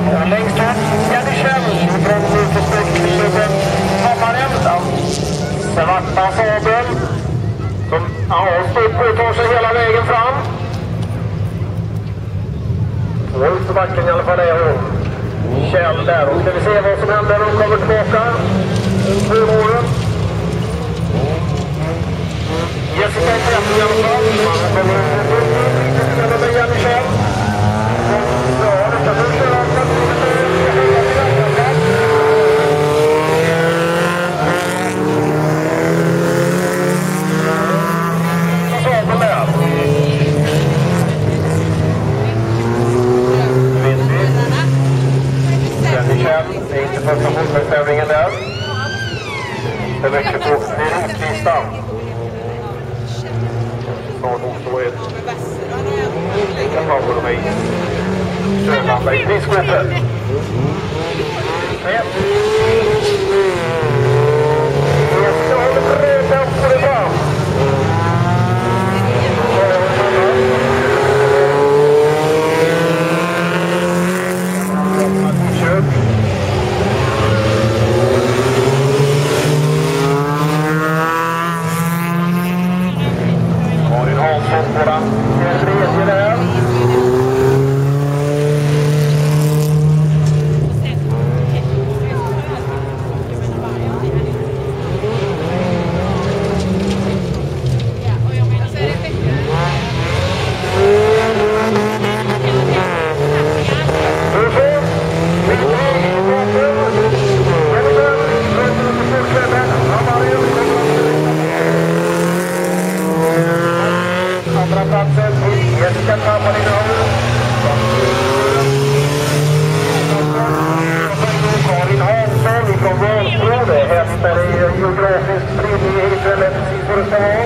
Längst ut, Jenny Kjell från Motorsportklubben Hammarhemda. Svarta Fabel som stått på och tar sig hela vägen fram. Och ut på backen i alla fall är hon. Kjell där. Och ska vi se vad som händer när hon kommer tillbaka. På målen. Jessica Kjell i alla fall. Man kommer lite med Jenny Kjell. Ja, det kan du köra. Det är inte första fotbollstävlingen där. Det växer på meritlistan. Snart också ett favorit. Sjöland i friskvärdet. Jag ska hålla redan på det bra. Geografiskt spridning i Israel, precis vad det ska vara.